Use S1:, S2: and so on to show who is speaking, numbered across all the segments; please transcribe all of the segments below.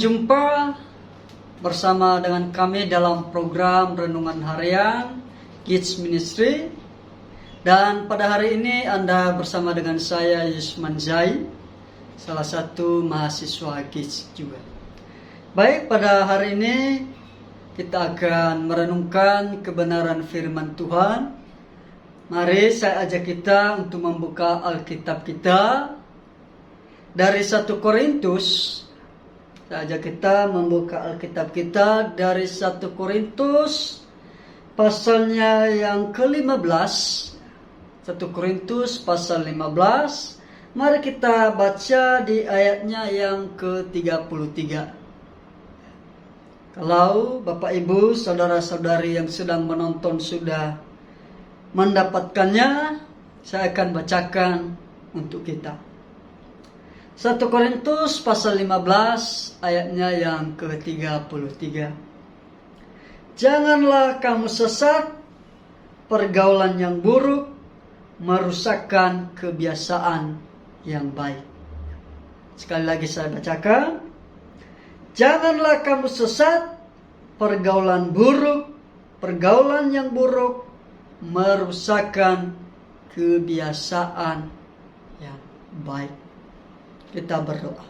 S1: Berjumpa bersama dengan kami dalam program Renungan Harian Kids Ministry. Dan pada hari ini Anda bersama dengan saya Yusman Zai, salah satu mahasiswa Kids juga. Baik, pada hari ini kita akan merenungkan kebenaran firman Tuhan. Mari saya ajak kita untuk membuka Alkitab kita dari 1 Korintus. Saya ajak kita membuka Alkitab kita dari 1 Korintus pasalnya yang ke-15. 1 Korintus pasal 15. Mari kita baca di ayatnya yang ke-33. Kalau Bapak Ibu, saudara-saudari yang sedang menonton sudah mendapatkannya, saya akan bacakan untuk kita. 1 Korintus pasal 15 ayatnya yang ke-33. Janganlah kamu sesat, pergaulan yang buruk merusakkan kebiasaan yang baik. Sekali lagi saya bacakan. Janganlah kamu sesat, pergaulan yang buruk merusakkan kebiasaan yang baik. Kita berdoa.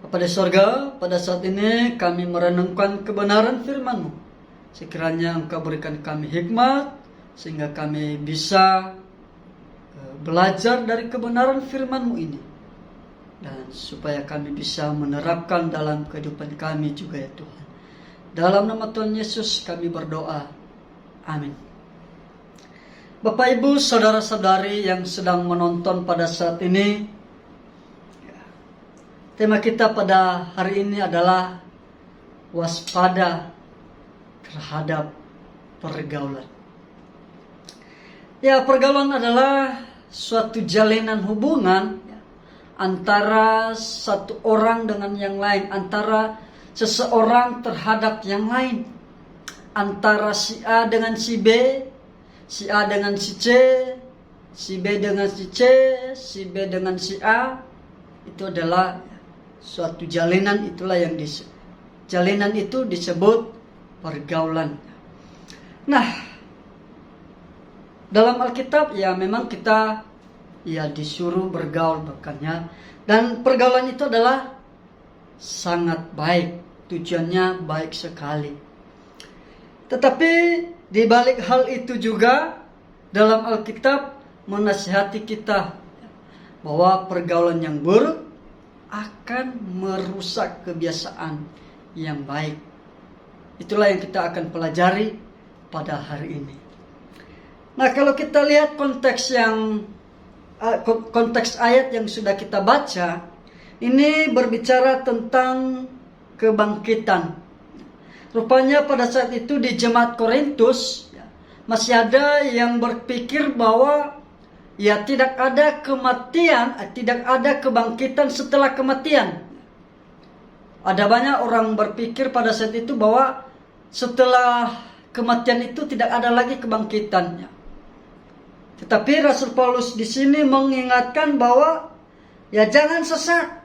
S1: Bapa di sorga, pada saat ini kami merenungkan kebenaran firman-Mu. Sekiranya Engkau berikan kami hikmat, sehingga kami bisa belajar dari kebenaran firman-Mu ini. Dan supaya kami bisa menerapkan dalam kehidupan kami juga ya Tuhan. Dalam nama Tuhan Yesus kami berdoa. Amin. Bapak Ibu, saudara-saudari yang sedang menonton pada saat ini, tema kita pada hari ini adalah waspada terhadap pergaulan. Ya, pergaulan adalah suatu jalinan hubungan antara satu orang dengan yang lain, antara seseorang terhadap yang lain, antara si A dengan si B, si A dengan si C, si B dengan si C, si B dengan si A. Itu adalah suatu jalinan, itulah yang jalinan itu disebut pergaulan. Nah, dalam Alkitab ya memang kita disuruh bergaul bahkannya, dan pergaulan itu adalah sangat baik, tujuannya baik sekali. Tetapi di balik hal itu juga dalam Alkitab menasihati kita bahwa pergaulan yang buruk akan merusak kebiasaan yang baik. Itulah yang kita akan pelajari pada hari ini. Nah, kalau kita lihat konteks ayat yang sudah kita baca, ini berbicara tentang kebangkitan. Rupanya pada saat itu di jemaat Korintus masih ada yang berpikir bahwa tidak ada kematian, tidak ada kebangkitan setelah kematian. Ada banyak orang berpikir pada saat itu bahwa setelah kematian itu tidak ada lagi kebangkitannya. Tetapi Rasul Paulus di sini mengingatkan bahwa jangan sesat.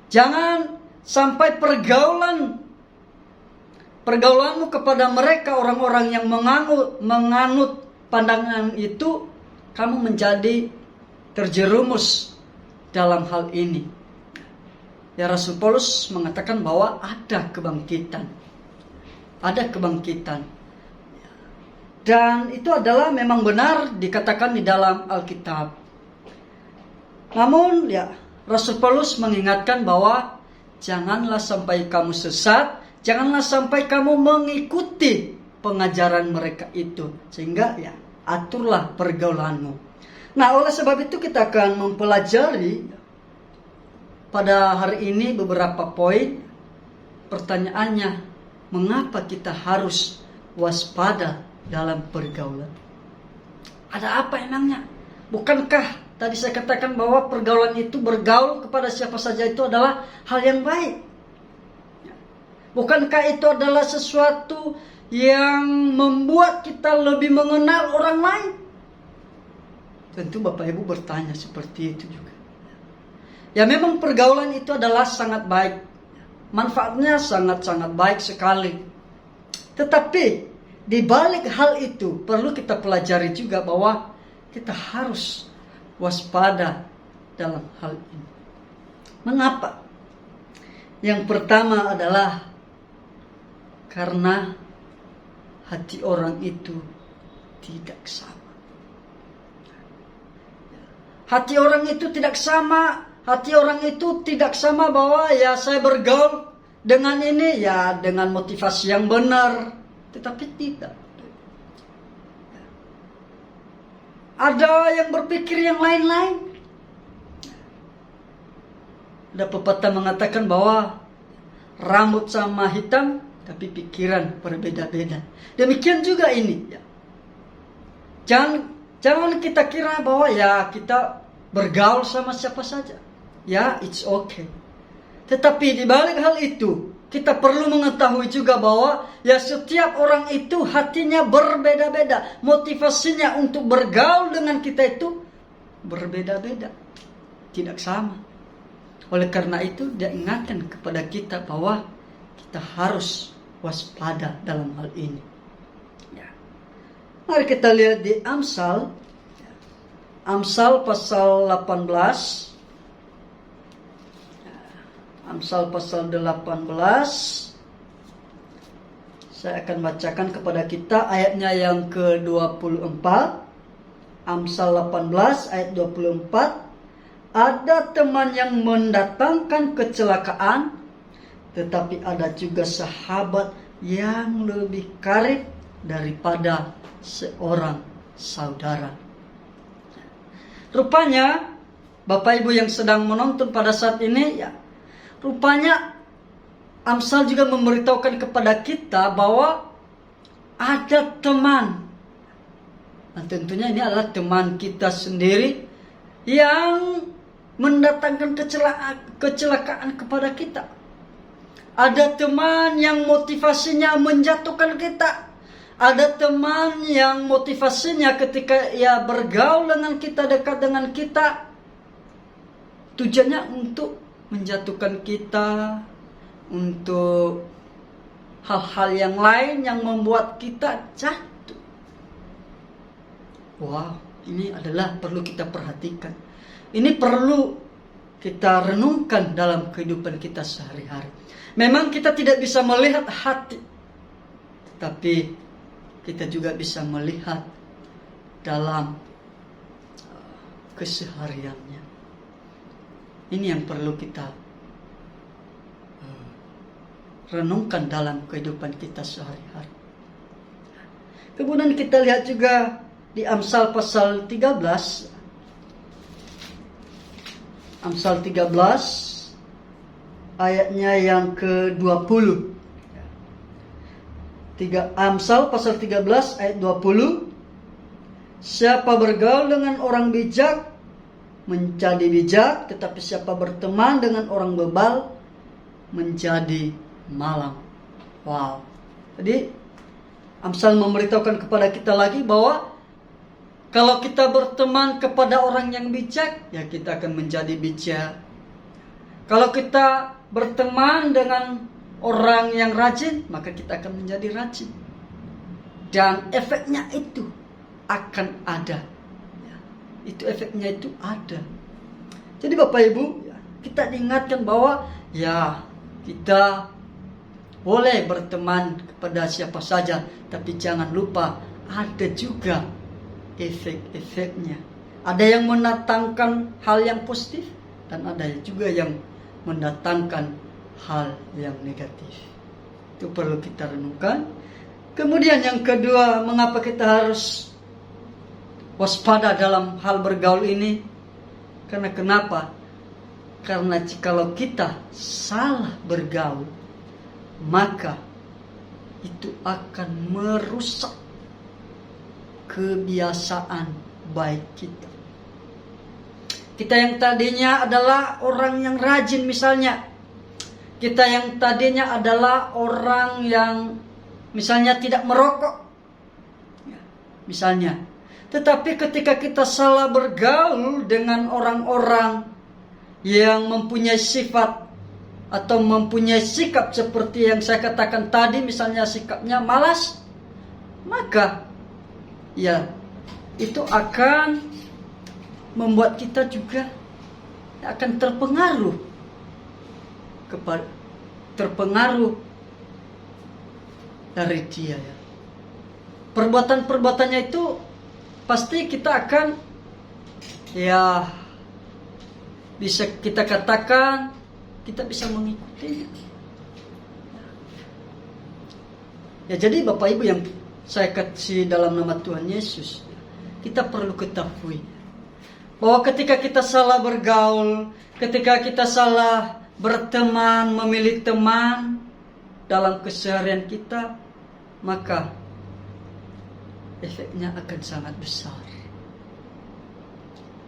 S1: Jangan sampai pergaulanmu kepada mereka orang-orang yang menganut pandangan itu, kamu menjadi terjerumus dalam hal ini. Ya, Rasul Paulus mengatakan bahwa ada kebangkitan. Ada kebangkitan. Dan itu adalah memang benar dikatakan di dalam Alkitab. Namun Rasul Paulus mengingatkan bahwa janganlah sampai kamu sesat, janganlah sampai kamu mengikuti pengajaran mereka itu, sehingga aturlah pergaulanmu. Nah, oleh sebab itu kita akan mempelajari pada hari ini beberapa poin. Pertanyaannya, mengapa kita harus waspada dalam pergaulan? Ada apa emangnya? Bukankah tadi saya katakan bahwa pergaulan itu, bergaul kepada siapa saja itu adalah hal yang baik? Bukankah itu adalah sesuatu yang membuat kita lebih mengenal orang lain? Tentu Bapak Ibu bertanya seperti itu juga. Ya memang pergaulan itu adalah sangat baik. Manfaatnya sangat-sangat baik sekali. Tetapi di balik hal itu perlu kita pelajari juga bahwa kita harus waspada dalam hal ini. Mengapa? Yang pertama adalah karena hati orang itu tidak sama. Hati orang itu tidak sama. Hati orang itu tidak sama bahwa ya saya bergaul dengan ini ya dengan motivasi yang benar. Tetapi tidak. Ada yang berpikir yang lain-lain. Ada pepatah mengatakan bahwa rambut sama hitam, tapi pikiran berbeda-beda. Demikian juga ini. Jangan kita kira bahwa ya kita bergaul sama siapa saja. Ya, it's okay. Tetapi di balik hal itu, kita perlu mengetahui juga bahwa ya setiap orang itu hatinya berbeda-beda. Motivasinya untuk bergaul dengan kita itu berbeda-beda. Tidak sama. Oleh karena itu, dia ingatkan kepada kita bahwa kita harus waspada dalam hal ini. Ya. Mari kita lihat di Amsal. Amsal pasal 18. Amsal pasal 18. Saya akan bacakan kepada kita ayatnya yang ke-24. Amsal 18 ayat 24. Ada teman yang mendatangkan kecelakaan, tetapi ada juga sahabat yang lebih karib daripada seorang saudara. Rupanya, Bapak Ibu yang sedang menonton pada saat ini, ya, rupanya Amsal juga memberitahukan kepada kita bahwa ada teman. Nah, tentunya ini adalah teman kita sendiri yang mendatangkan kecelakaan kepada kita. Ada teman yang motivasinya menjatuhkan kita. Ada teman yang motivasinya ketika ia bergaul dengan kita, dekat dengan kita, tujuannya untuk menjatuhkan kita, untuk hal-hal yang lain yang membuat kita jatuh. Wow, ini adalah perlu kita perhatikan. Ini perlu kita renungkan dalam kehidupan kita sehari-hari. Memang kita tidak bisa melihat hati, tetapi kita juga bisa melihat dalam kesehariannya. Ini yang perlu kita renungkan dalam kehidupan kita sehari-hari. Kemudian kita lihat juga di Amsal pasal 13. Amsal 13 ayatnya yang ke-20. Amsal pasal 13 ayat 20. Siapa bergaul dengan orang bijak menjadi bijak, tetapi siapa berteman dengan orang bebal menjadi malang. Wow. Jadi Amsal memberitahukan kepada kita lagi bahwa kalau kita berteman kepada orang yang bijak, ya kita akan menjadi bijak. Kalau kita berteman dengan orang yang rajin, maka kita akan menjadi rajin. Dan efeknya itu akan ada. Ya, itu efeknya itu ada. Jadi Bapak Ibu, ya, kita diingatkan bahwa ya kita boleh berteman kepada siapa saja, tapi jangan lupa ada juga efek-efeknya. Ada yang mendatangkan hal yang positif dan ada juga yang mendatangkan hal yang negatif. Itu perlu kita renungkan. Kemudian yang kedua, mengapa kita harus waspada dalam hal bergaul ini? Karena kenapa? Karena jikalau kita salah bergaul, maka itu akan merusak kebiasaan baik kita. Kita yang tadinya adalah orang yang rajin misalnya. Kita yang tadinya adalah orang yang misalnya tidak merokok. Misalnya. Tetapi ketika kita salah bergaul dengan orang-orang yang mempunyai sifat atau mempunyai sikap seperti yang saya katakan tadi, misalnya sikapnya malas, maka ya itu akan membuat kita juga akan terpengaruh dari dia ya. Perbuatan-perbuatannya itu pasti kita akan ya bisa kita katakan kita bisa mengikutinya. Ya, jadi Bapak Ibu yang saya kasih dalam nama Tuhan Yesus, kita perlu ketahui bahwa ketika kita salah bergaul, ketika kita salah berteman, memilih teman dalam keseharian kita, maka efeknya akan sangat besar.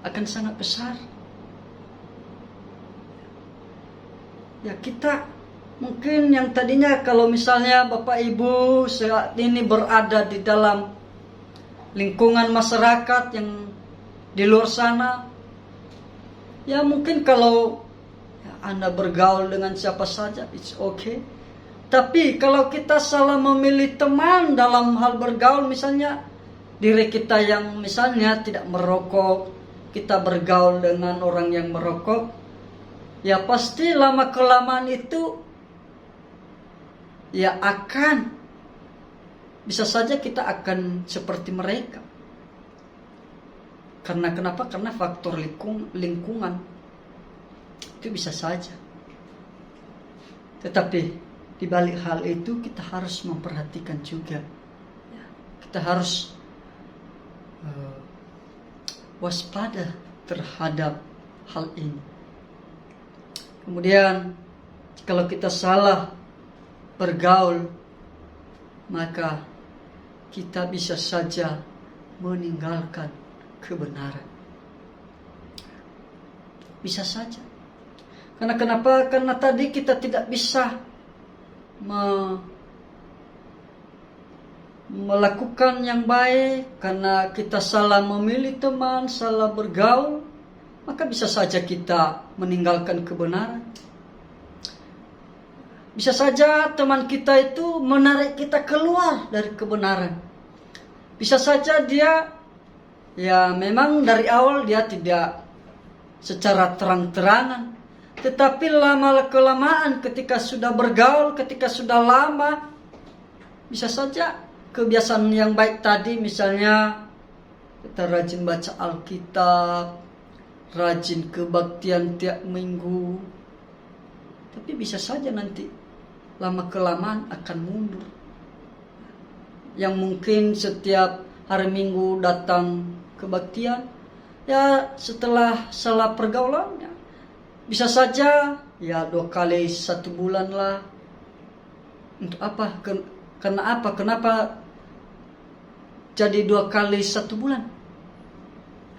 S1: Akan sangat besar. Ya, kita mungkin yang tadinya kalau misalnya Bapak Ibu saat ini berada di dalam lingkungan masyarakat yang di luar sana, ya mungkin kalau Anda bergaul dengan siapa saja, it's okay. Tapi kalau kita salah memilih teman dalam hal bergaul, misalnya diri kita yang misalnya tidak merokok, kita bergaul dengan orang yang merokok, ya pasti lama-kelamaan itu ya akan bisa saja kita akan seperti mereka. Karena kenapa? Karena faktor lingkungan itu bisa saja. Tetapi di balik hal itu kita harus memperhatikan juga. Kita harus waspada terhadap hal ini. Kemudian kalau kita salah bergaul, maka kita bisa saja meninggalkan kebenaran. Bisa saja. Karena kenapa? Karena tadi kita tidak bisa melakukan yang baik, karena kita salah memilih teman, salah bergaul, maka bisa saja kita meninggalkan kebenaran. Bisa saja teman kita itu menarik kita keluar dari kebenaran. Bisa saja dia, ya memang dari awal dia tidak secara terang-terangan, tetapi lama-kelamaan ketika sudah bergaul, ketika sudah lama, bisa saja kebiasaan yang baik tadi, misalnya kita rajin baca Alkitab, rajin kebaktian tiap minggu, tapi bisa saja nanti lama-kelamaan akan mundur. Yang mungkin setiap hari Minggu datang kebaktian, ya setelah salah pergaulan, ya, bisa saja ya 2 kali 1 bulan lah. Untuk apa? Karena apa? Kenapa jadi 2 kali 1 bulan?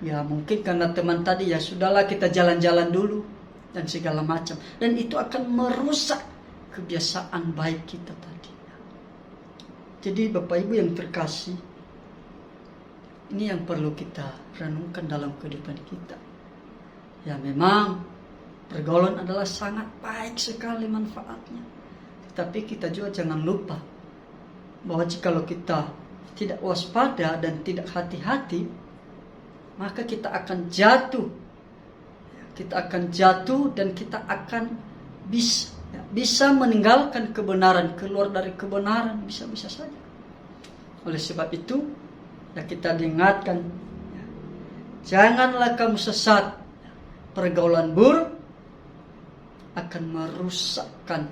S1: Ya mungkin karena teman tadi, ya sudahlah kita jalan-jalan dulu dan segala macam. Dan itu akan merusak kebiasaan baik kita tadi. Jadi Bapak Ibu yang terkasih, ini yang perlu kita renungkan dalam kehidupan kita. Ya memang pergaulan adalah sangat baik sekali manfaatnya. Tapi kita juga jangan lupa bahwa jikalau kita tidak waspada dan tidak hati-hati, maka kita akan jatuh. Kita akan jatuh dan kita akan bisa meninggalkan kebenaran, keluar dari kebenaran, bisa saja. Oleh sebab itu, ya kita diingatkan, ya, janganlah kamu sesat. Pergaulan buruk akan merusakkan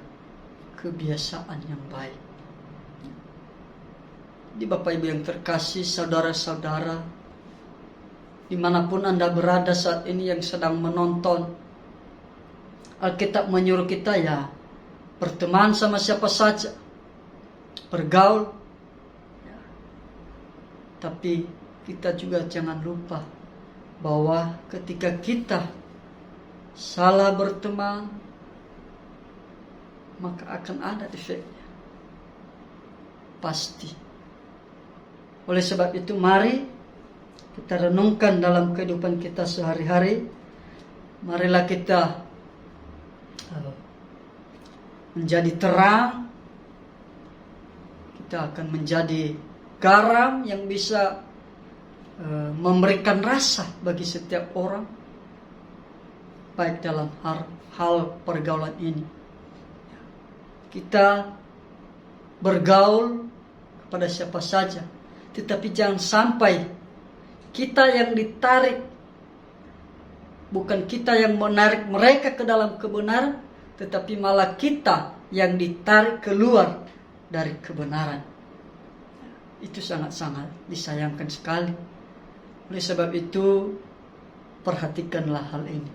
S1: kebiasaan yang baik. Di Bapak Ibu yang terkasih, saudara-saudara, dimanapun Anda berada saat ini yang sedang menonton, Alkitab menyuruh kita ya berteman sama siapa saja, bergaul, ya. Tapi kita juga jangan lupa bahwa ketika kita salah berteman, maka akan ada efeknya, pasti. Oleh sebab itu mari kita renungkan dalam kehidupan kita sehari-hari, marilah kita menjadi terang. Kita akan menjadi garam yang bisa memberikan rasa bagi setiap orang, baik dalam hal pergaulan ini. Kita bergaul kepada siapa saja, tetapi jangan sampai kita yang ditarik, bukan kita yang menarik mereka ke dalam kebenaran, tetapi malah kita yang ditarik keluar dari kebenaran. Itu sangat-sangat disayangkan sekali. Oleh sebab itu, perhatikanlah hal ini.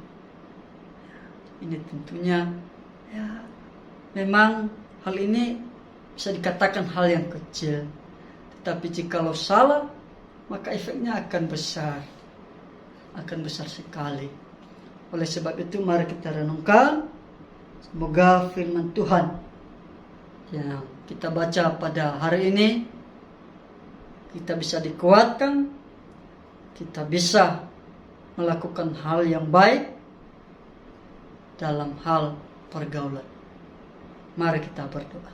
S1: Ini tentunya memang hal ini bisa dikatakan hal yang kecil, tetapi jikalau salah, maka efeknya akan besar sekali. Oleh sebab itu, mari kita renungkan. Semoga firman Tuhan yang kita baca pada hari ini, kita bisa dikuatkan, kita bisa melakukan hal yang baik dalam hal pergaulan. Mari kita berdoa.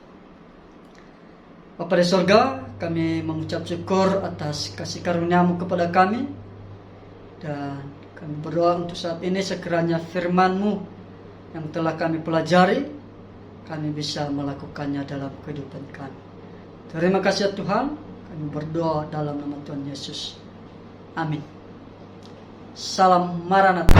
S1: Bapa di sorga, kami mengucap syukur atas kasih karunia-Mu kepada kami, dan kami berdoa untuk saat ini sekiranya firman-Mu yang telah kami pelajari, kami bisa melakukannya dalam kehidupan kami. Terima kasih ya Tuhan, kami berdoa dalam nama Tuhan Yesus. Amin. Salam Maranatha.